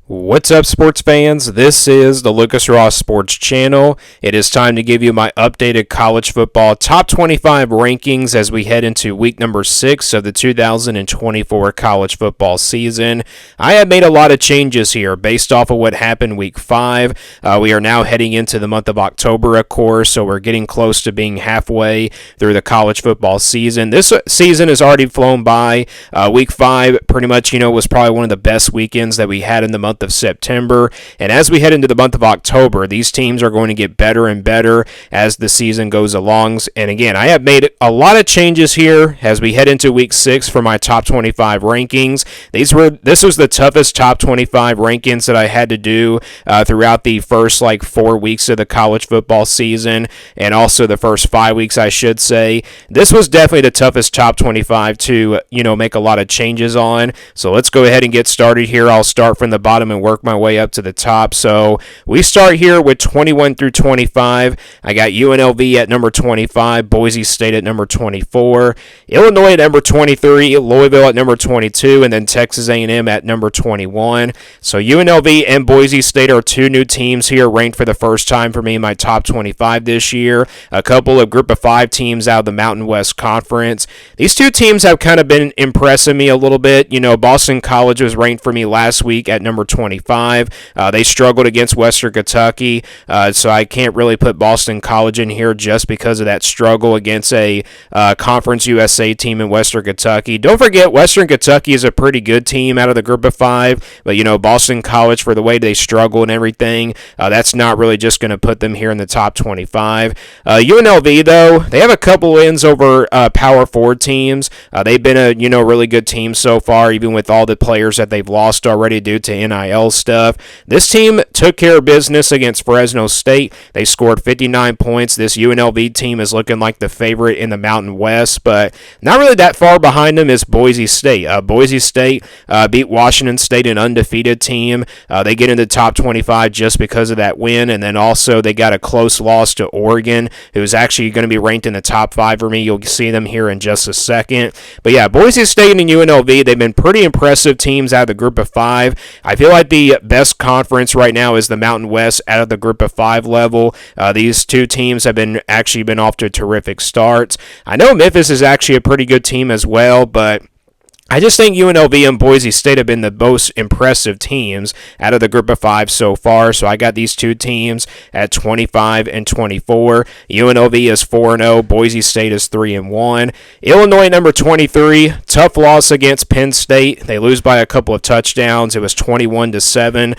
What's up, sports fans? This is the Lucas Ross Sports Channel. It is time to give you my updated college football top 25 rankings as we head into week number 6 of the 2024 college football season. I have made a lot of changes here based off of what happened week 5. We are now heading into the month of October, of course, so we're getting close to being halfway through the college football season. This season has already flown by. Week 5 pretty much, was probably one of the best weekends that we had in the month of September, and as we head into the month of October, these teams are going to get better and better as the season goes along. And again, I have made a lot of changes here as we head into week 6 for my top 25 rankings. This was the toughest top 25 rankings that I had to do throughout the first 4 weeks of the college football season, and also the first 5 weeks, I should say. This was definitely the toughest top 25 to make a lot of changes on. So let's go ahead and get started here. I'll start from the bottom and work my way up to the top. So we start here with 21 through 25. I got UNLV at number 25, Boise State at number 24, Illinois at number 23, Louisville at number 22, and then Texas A&M at number 21. So UNLV and Boise State are two new teams here ranked for the first time for me in my top 25 this year. A couple of group of 5 teams out of the Mountain West Conference. These two teams have kind of been impressing me a little bit. Boston College was ranked for me last week at number 25. They struggled against Western Kentucky, so I can't really put Boston College in here just because of that struggle against a Conference USA team in Western Kentucky. Don't forget, Western Kentucky is a pretty good team out of the group of 5, but Boston College, for the way they struggle and everything, that's not really just going to put them here in the top 25. UNLV, though, they have a couple wins over Power 4 teams. They've been a really good team so far, even with all the players that they've lost already due to NIL stuff. This team took care of business against Fresno State. They scored 59 points. This UNLV team is looking like the favorite in the Mountain West, but not really that far behind them is Boise State. Boise State beat Washington State, an undefeated team. They get into the top 25 just because of that win, and then also they got a close loss to Oregon, who's actually going to be ranked in the top 5 for me. You'll see them here in just a second. But yeah, Boise State and UNLV, they've been pretty impressive teams out of the group of 5. I feel like the best conference right now is the Mountain West out of the group of 5 level. These two teams have been off to terrific starts. I know Memphis is actually a pretty good team as well, but I just think UNLV and Boise State have been the most impressive teams out of the group of 5 so far. So I got these two teams at 25 and 24. UNLV is 4-0. Boise State is 3-1. Illinois number 23. Tough loss against Penn State. They lose by a couple of touchdowns. It was 21-7.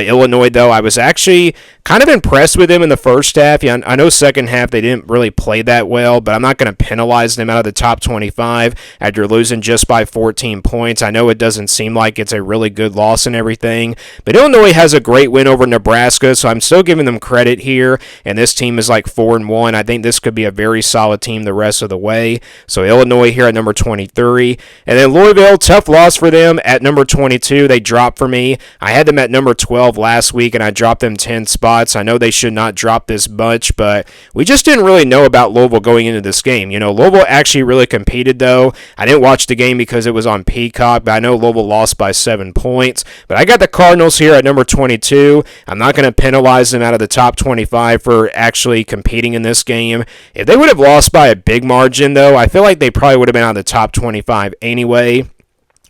Illinois, though, I was actually kind of impressed with them in the first half. Yeah, I know second half they didn't really play that well, but I'm not going to penalize them out of the top 25 after losing just by 14 points. I know it doesn't seem like it's a really good loss and everything, but Illinois has a great win over Nebraska, so I'm still giving them credit here, and this team is 4-1. I think this could be a very solid team the rest of the way. So Illinois here at number 23, and then Louisville, tough loss for them at number 22. They dropped for me. I had them at number 12 last week, and I dropped them 10 spots. I know they should not drop this much, but we just didn't really know about Louisville going into this game. Louisville actually really competed, though. I didn't watch the game because it was on Peacock, but I know Louisville lost by 7 points. But I got the Cardinals here at number 22. I'm not going to penalize them out of the top 25 for actually competing in this game. If they would have lost by a big margin, though, I feel like they probably would have been out of the top 25 anyway.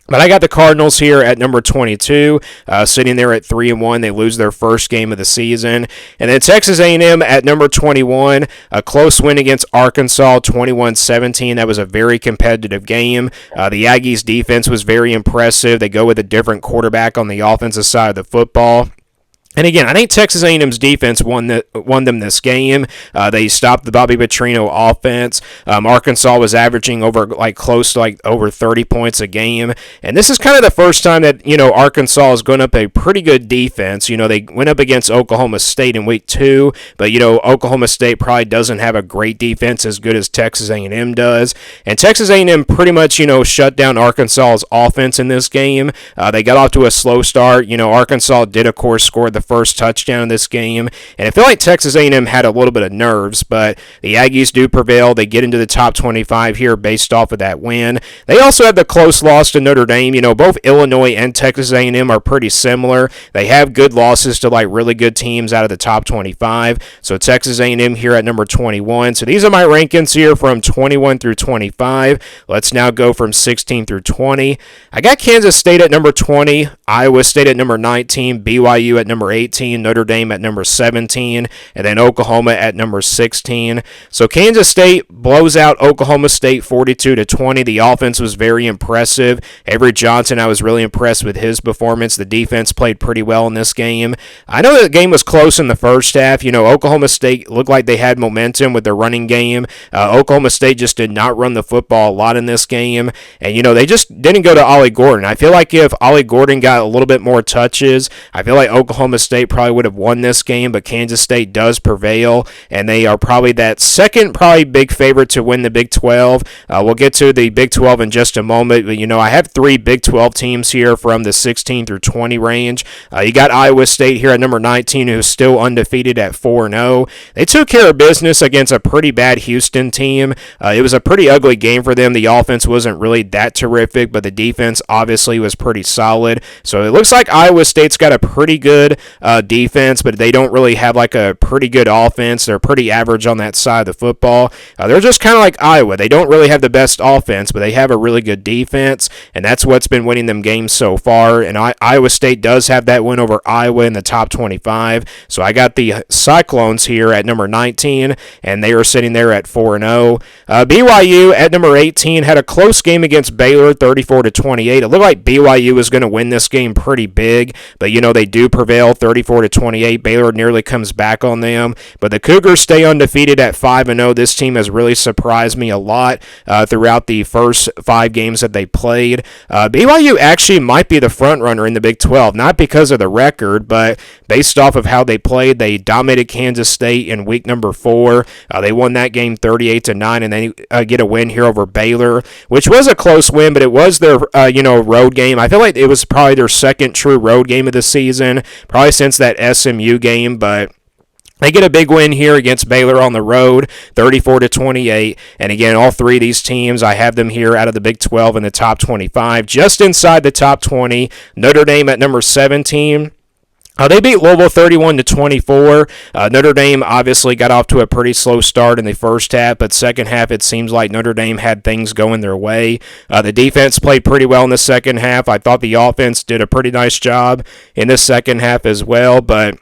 But I got the Cardinals here at number 22, sitting there at 3-1. They lose their first game of the season. And then Texas A&M at number 21, a close win against Arkansas, 21-17. That was a very competitive game. The Aggies' defense was very impressive. They go with a different quarterback on the offensive side of the football. And again, I think Texas A&M's defense won them this game. They stopped the Bobby Petrino offense. Arkansas was averaging over close to over 30 points a game. And this is kind of the first time that Arkansas is going up a pretty good defense. They went up against Oklahoma State in week 2, but Oklahoma State probably doesn't have a great defense as good as Texas A&M does. And Texas A&M pretty much shut down Arkansas's offense in this game. They got off to a slow start. Arkansas did of course score the first touchdown in this game. And I feel like Texas A&M had a little bit of nerves, but the Aggies do prevail. They get into the top 25 here based off of that win. They also have the close loss to Notre Dame. Both Illinois and Texas A&M are pretty similar. They have good losses to like really good teams out of the top 25. So Texas A&M here at number 21. So these are my rankings here from 21 through 25. Let's now go from 16 through 20. I got Kansas State at number 20, Iowa State at number 19, BYU at number 18, Notre Dame at number 17, and then Oklahoma at number 16. So Kansas State blows out Oklahoma State 42-20. The offense was very impressive. Avery Johnson, I was really impressed with his performance. The defense played pretty well in this game. I know the game was close in the first half. Oklahoma State looked like they had momentum with their running game. Oklahoma State just did not run the football a lot in this game. And, they just didn't go to Ollie Gordon. I feel like if Ollie Gordon got a little bit more touches, I feel like Oklahoma State probably would have won this game, but Kansas State does prevail, and they are probably that second big favorite to win the Big 12. We'll get to the Big 12 in just a moment, but, I have three Big 12 teams here from the 16 through 20 range. You got Iowa State here at number 19, who's still undefeated at 4-0. They took care of business against a pretty bad Houston team. It was a pretty ugly game for them. The offense wasn't really that terrific, but the defense obviously was pretty solid. So it looks like Iowa State's got a pretty good defense, but they don't really have like a pretty good offense. They're pretty average on that side of the football. They're just kind of like Iowa. They don't really have the best offense, but they have a really good defense, and that's what's been winning them games so far. And Iowa State does have that win over Iowa in the top 25. So I got the Cyclones here at number 19, and they are sitting there at 4-0. BYU at number 18 had a close game against Baylor, 34-28. It looked like BYU was going to win this game pretty big, but they do prevail, 34-28. Baylor nearly comes back on them, but the Cougars stay undefeated at 5-0. This team has really surprised me a lot throughout the first 5 games that they played. BYU actually might be the front runner in the Big 12, not because of the record, but based off of how they played. They dominated Kansas State in week number 4. They won that game 38-9, and they get a win here over Baylor, which was a close win, but it was their road game. I feel like it was probably their second true road game of the season, probably since that SMU game, but they get a big win here against Baylor on the road, 34-28. And again, all three of these teams, I have them here out of the Big 12 in the top 25, just inside the top 20. Notre Dame at number 17. They beat Louisville 31-24. Notre Dame obviously got off to a pretty slow start in the first half, but second half it seems like Notre Dame had things going their way. The defense played pretty well in the second half. I thought the offense did a pretty nice job in the second half as well, but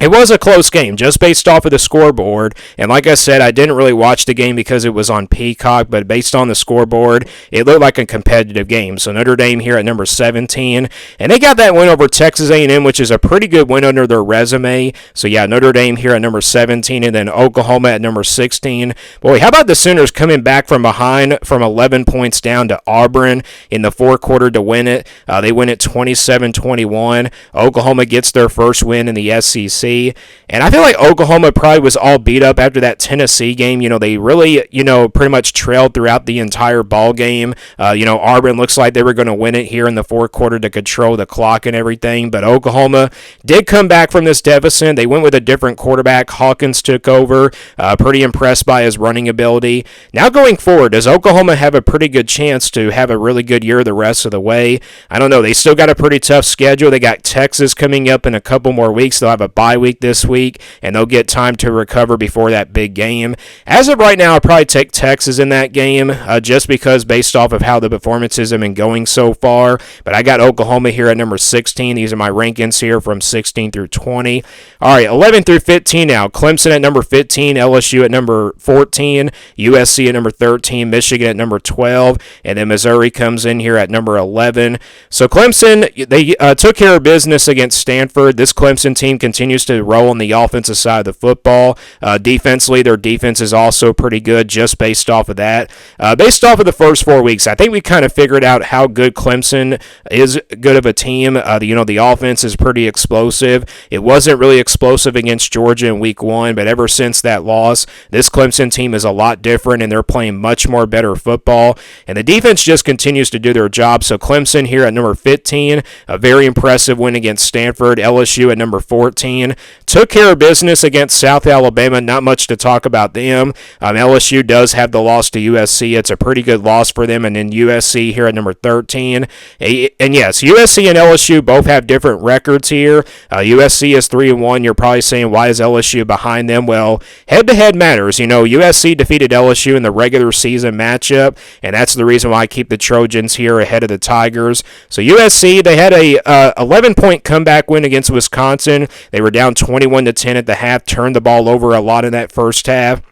it was a close game, just based off of the scoreboard, and like I said, I didn't really watch the game because it was on Peacock, but based on the scoreboard, it looked like a competitive game. So Notre Dame here at number 17, and they got that win over Texas A&M, which is a pretty good win under their resume. So yeah, Notre Dame here at number 17, and then Oklahoma at number 16. Boy, how about the Sooners coming back from behind from 11 points down to Auburn in the fourth quarter to win it? They win it 27-21. Oklahoma gets their first win in the SEC. And I feel like Oklahoma probably was all beat up after that Tennessee game. They really, pretty much trailed throughout the entire ball game. Auburn looks like they were going to win it here in the fourth quarter to control the clock and everything. But Oklahoma did come back from this deficit. They went with a different quarterback. Hawkins took over. Pretty impressed by his running ability. Now going forward, does Oklahoma have a pretty good chance to have a really good year the rest of the way? I don't know. They still got a pretty tough schedule. They got Texas coming up in a couple more weeks. They'll have a bye week this week, and they'll get time to recover before that big game. As of right now, I'll probably take Texas in that game, just because based off of how the performances have been going so far. But I got Oklahoma here at number 16. These are my rankings here from 16 through 20. All right, 11 through 15 now. Clemson at number 15, LSU at number 14, USC at number 13, Michigan at number 12, and then Missouri comes in here at number 11. So Clemson, they took care of business against Stanford. This Clemson team continues continues to roll on the offensive side of the football. Defensively, their defense is also pretty good just based off of that. Based off of the first 4 weeks, I think we kind of figured out how good Clemson is good of a team. The offense is pretty explosive. It wasn't really explosive against Georgia in week 1, but ever since that loss, this Clemson team is a lot different, and they're playing much more better football. And the defense just continues to do their job. So Clemson here at number 15, a very impressive win against Stanford. LSU at number 14 took care of business against South Alabama. Not much to talk about them. LSU does have the loss to USC. It's a pretty good loss for them. And then USC here at number 13. And yes, USC and LSU both have different records here. USC is 3-1. You're probably saying, why is LSU behind them? Well, head-to-head matters. USC defeated LSU in the regular season matchup, and that's the reason why I keep the Trojans here ahead of the Tigers. So USC, they had a 11-point comeback win against Wisconsin. They were down 21-10 at the half, turned the ball over a lot in that first half.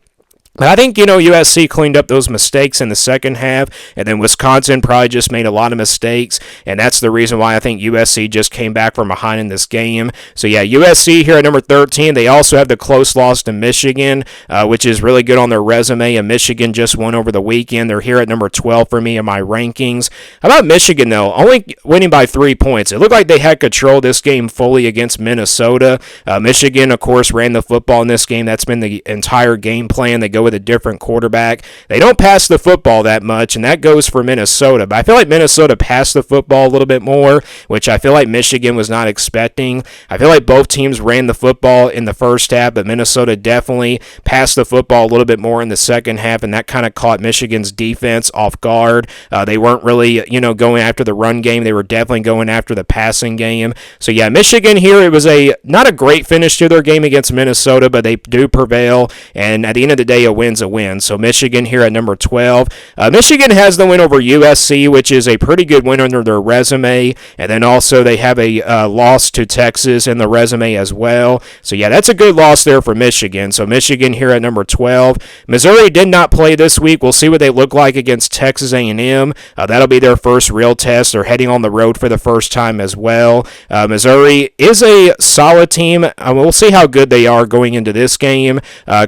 But I think, USC cleaned up those mistakes in the second half, and then Wisconsin probably just made a lot of mistakes, and that's the reason why I think USC just came back from behind in this game. So, yeah, USC here at number 13. They also have the close loss to Michigan, which is really good on their resume, and Michigan just won over the weekend. They're here at number 12 for me in my rankings. How about Michigan, though? Only winning by 3 points. It looked like they had control of this game fully against Minnesota. Michigan, of course, ran the football in this game. That's been the entire game plan. They go with a different quarterback. They don't pass the football that much, and that goes for Minnesota. But I feel like Minnesota passed the football a little bit more, which I feel like Michigan was not expecting. I feel like both teams ran the football in the first half, but Minnesota definitely passed the football a little bit more in the second half, and that kind of caught Michigan's defense off guard. They weren't really, going after the run game. They were definitely going after the passing game. So, yeah, Michigan here, it was not a great finish to their game against Minnesota, but they do prevail, and at the end of the day, a win's a win. So Michigan here at number 12. Michigan has the win over USC, which is a pretty good win under their resume, and then also they have a loss to Texas in the resume as well. So yeah, that's a good loss there for Michigan. So Michigan here at number 12. Missouri did not play this week. We'll see what they look like against Texas A&M. That'll be their first real test. They're heading on the road for the first time as well. Missouri is a solid team. We'll see how good they are going into this game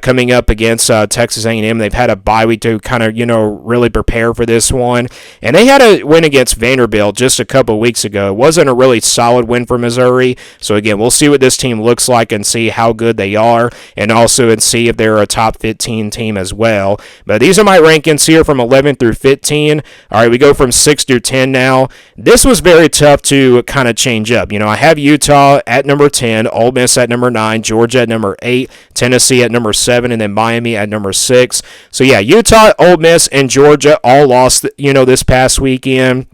coming up against Texas A&M. They've had a bye week to kind of, really prepare for this one. And they had a win against Vanderbilt just a couple weeks ago. It wasn't a really solid win for Missouri. So again, we'll see what this team looks like and see how good they are, and also see if they're a top 15 team as well. But these are my rankings here from 11 through 15. All right, we go from 6 through 10 now. This was very tough to kind of change up. I have Utah at number 10, Ole Miss at number 9, Georgia at number 8, Tennessee at number 7, and then Miami at number 6. So yeah, Utah, Ole Miss, and Georgia all lost, this past weekend.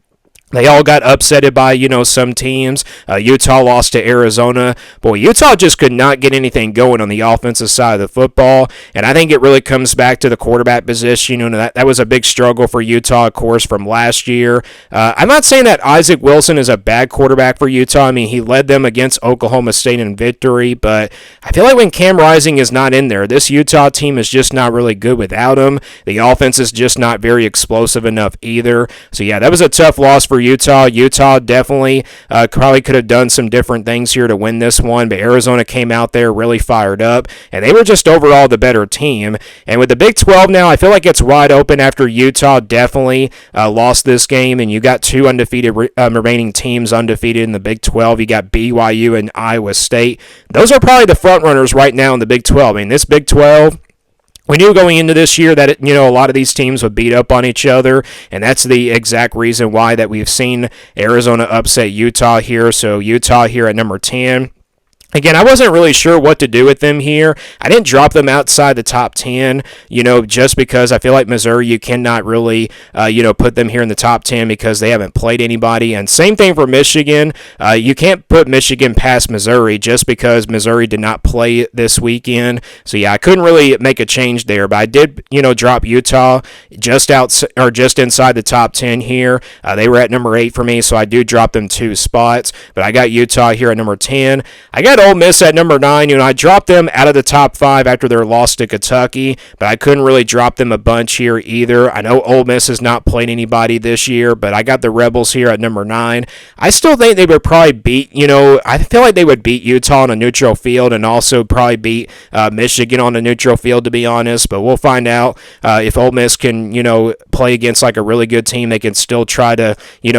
They all got upsetted by, some teams. Utah lost to Arizona. Boy, Utah just could not get anything going on the offensive side of the football, and I think it really comes back to the quarterback position. That was a big struggle for Utah, of course, from last year. I'm not saying that Isaac Wilson is a bad quarterback for Utah. I mean, he led them against Oklahoma State in victory, but I feel like when Cam Rising is not in there, this Utah team is just not really good without him. The offense is just not very explosive enough either. So, yeah, that was a tough loss for Utah. Utah definitely probably could have done some different things here to win this one, but Arizona came out there really fired up, and they were just overall the better team. And with the Big 12 now, I feel like it's wide open after Utah definitely lost this game, and you got two undefeated remaining teams undefeated in the Big 12. You got BYU and Iowa State. Those are probably the front runners right now in the Big 12. I mean, this Big 12, we knew going into this year that, a lot of these teams would beat up on each other, and that's the exact reason why that we've seen Arizona upset Utah here. So Utah here at number 10. Again, I wasn't really sure what to do with them here. I didn't drop them outside the top 10, just because I feel like Missouri, you cannot really, put them here in the top 10 because they haven't played anybody. And same thing for Michigan. You can't put Michigan past Missouri just because Missouri did not play this weekend. So, yeah, I couldn't really make a change there. But I did, drop Utah just inside the top 10 here. They were at number 8 for me, so I do drop them 2 spots. But I got Utah here at number 10. I got Ole Miss at number 9. I dropped them out of the top 5 after their loss to Kentucky, but I couldn't really drop them a bunch here either. I know Ole Miss has not played anybody this year, but I got the Rebels here at number 9. I still think they would probably beat, I feel like they would beat Utah on a neutral field and also probably beat Michigan on a neutral field, to be honest, but we'll find out if Ole Miss can, play against like a really good team. They can still try to,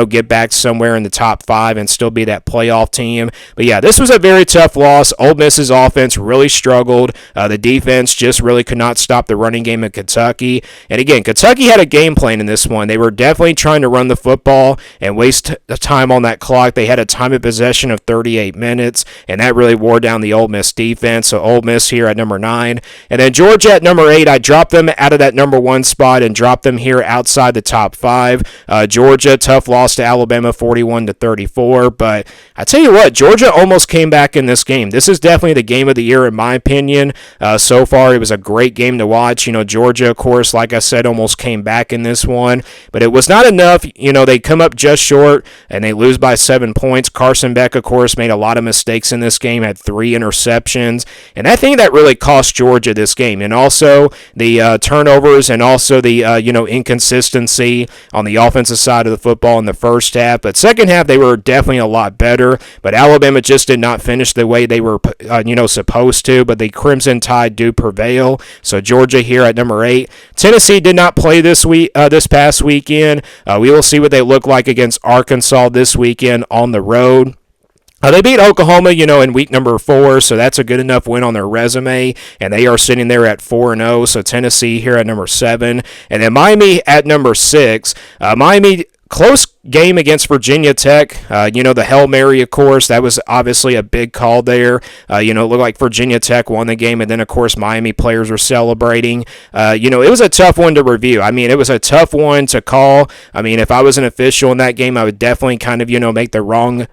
get back somewhere in the top 5 and still be that playoff team. But yeah, this was a very tough loss. Ole Miss's offense really struggled. The defense just really could not stop the running game of Kentucky. And again, Kentucky had a game plan in this one. They were definitely trying to run the football and waste time on that clock. They had a time of possession of 38 minutes, and that really wore down the Ole Miss defense. So Ole Miss here at number 9. And then Georgia at number 8. I dropped them out of that number 1 spot and dropped them here outside the top 5. Georgia, tough loss to Alabama, 41-34. But I tell you what, Georgia almost came back in this game. This is definitely the game of the year in my opinion. So far, it was a great game to watch. Georgia, of course, like I said, almost came back in this one, but it was not enough. They come up just short and they lose by 7 points. Carson Beck, of course, made a lot of mistakes in this game, had 3 interceptions, and I think that really cost Georgia this game. And also the turnovers and also the inconsistency on the offensive side of the football in the first half. But second half, they were definitely a lot better. But Alabama just did not finish the way they were, supposed to. But the Crimson Tide do prevail. So Georgia here at number 8. Tennessee did not play this past weekend. We will see what they look like against Arkansas this weekend on the road. They beat Oklahoma, in week number 4, so that's a good enough win on their resume, and they are sitting there at 4-0, so Tennessee here at number 7, and then Miami at number 6. Miami, close game against Virginia Tech. The Hail Mary, of course, that was obviously a big call there. It looked like Virginia Tech won the game, and then, of course, Miami players were celebrating. It was a tough one to review. It was a tough one to call. If I was an official in that game, I would definitely kind of, make the wrong,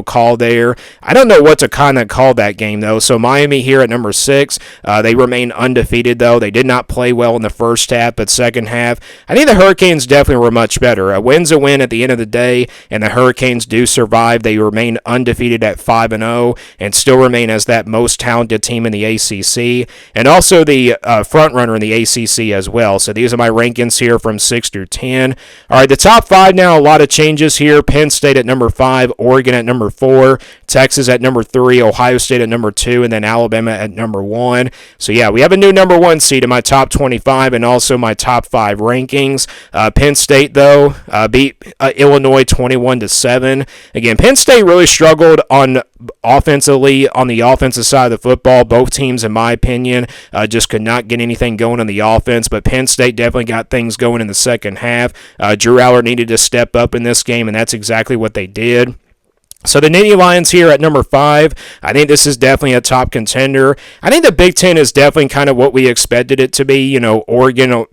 call there. I don't know what to kind of call that game, though. So Miami here at number 6. They remain undefeated, though. They did not play well in the first half, but second half, I think the Hurricanes definitely were much better. A win's a win at the end of the day, and the Hurricanes do survive. They remain undefeated at 5-0 and still remain as that most talented team in the ACC and also the front runner in the ACC as well. So these are my rankings here from 6 through 10. All right, the top 5 now, a lot of changes here. Penn State at number 5, Oregon at number 4, Texas at number 3, Ohio State at number 2, and then Alabama at number 1. So yeah, we have a new number 1 seed in my top 25 and also my top 5 rankings. Penn State, though, beat Illinois 21-7. Again, Penn State really struggled offensively on the offensive side of the football. Both teams, in my opinion, just could not get anything going on the offense, but Penn State definitely got things going in the second half. Drew Aller needed to step up in this game, and that's exactly what they did. So the Nittany Lions here at number 5, I think this is definitely a top contender. I think the Big Ten is definitely kind of what we expected it to be. Oregon,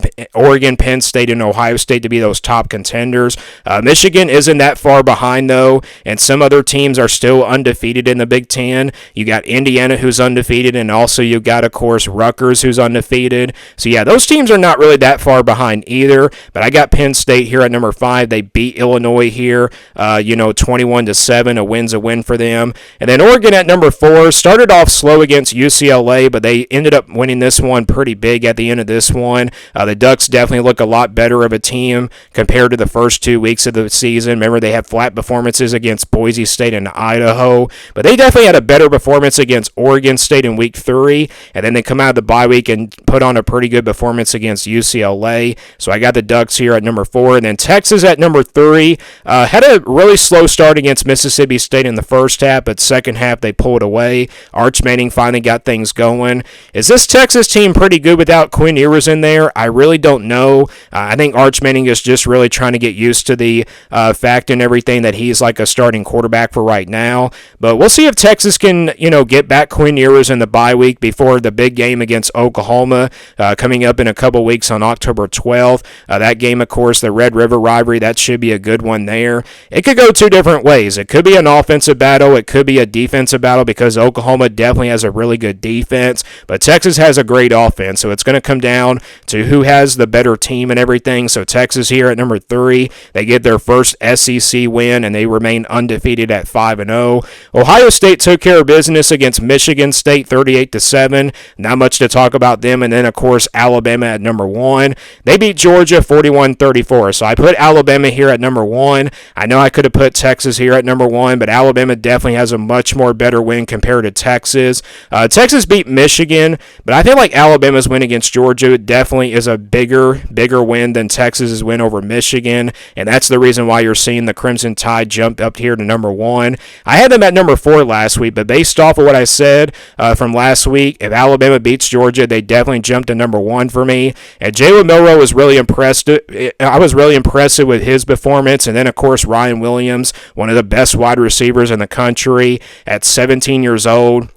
Penn State, and Ohio State to be those top contenders. Michigan isn't that far behind, though, and some other teams are still undefeated in the Big Ten. You got Indiana, who's undefeated, and also you got, of course, Rutgers, who's undefeated. So yeah, those teams are not really that far behind either, but I got Penn State here at number 5. They beat Illinois here, 21-7. A win's a win for them. And then Oregon at number 4 started off slow against UCLA, but they ended up winning this one pretty big at the end of this one. The Ducks definitely look a lot better of a team compared to the first 2 weeks of the season. Remember, they had flat performances against Boise State and Idaho, but they definitely had a better performance against Oregon State in week 3, and then they come out of the bye week and put on a pretty good performance against UCLA. So I got the Ducks here at number 4, and then Texas at number 3 had a really slow start against Mississippi State in the first half, but second half they pulled away. Arch Manning finally got things going. Is this Texas team pretty good without Quinn Ewers in there? I really don't know. I think Arch Manning is just really trying to get used to the fact and everything that he's like a starting quarterback for right now. But we'll see if Texas can, get back Quinn Ewers in the bye week before the big game against Oklahoma coming up in a couple weeks on October 12th. That game, of course, the Red River rivalry, that should be a good one there. It could go 2 different ways. It could be an offensive battle. It could be a defensive battle because Oklahoma definitely has a really good defense, but Texas has a great offense. So it's going to come down to who has the better team and everything. So Texas here at number 3, they get their first SEC win, and they remain undefeated at 5-0. Ohio State took care of business against Michigan State 38-7. Not much to talk about them. And then, of course, Alabama at number 1. They beat Georgia 41-34. So I put Alabama here at number 1. I know I could have put Texas here at number 1, but Alabama definitely has a much more better win compared to Texas. Texas beat Michigan, but I feel like Alabama's win against Georgia definitely is a bigger win than Texas's win over Michigan, and that's the reason why you're seeing the Crimson Tide jump up here to number 1. I had them at number 4 last week, but based off of what I said from last week, if Alabama beats Georgia, they definitely jump to number 1 for me. And Jalen Milroe was really impressed. I was really impressed with his performance, and then of course Ryan Williams, one of the best wide receivers in the country at 17 years old.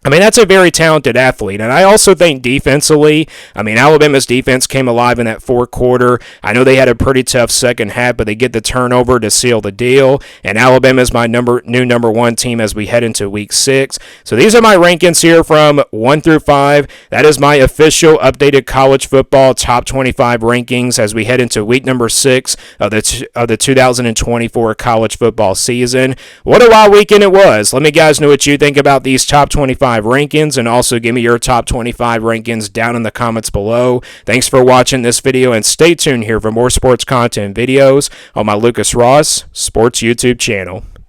I mean, that's a very talented athlete. And I also think defensively, I mean, Alabama's defense came alive in that fourth quarter. I know they had a pretty tough second half, but they get the turnover to seal the deal. And Alabama's my new number 1 team as we head into week 6. So these are my rankings here from 1 through 5. That is my official updated college football top 25 rankings as we head into week number 6 of the 2024 college football season. What a wild weekend it was. Let me guys know what you think about these top 25 rankings, and also give me your top 25 rankings down in the comments below. Thanks for watching this video, and stay tuned here for more sports content videos on my Lucas Ross Sports YouTube channel.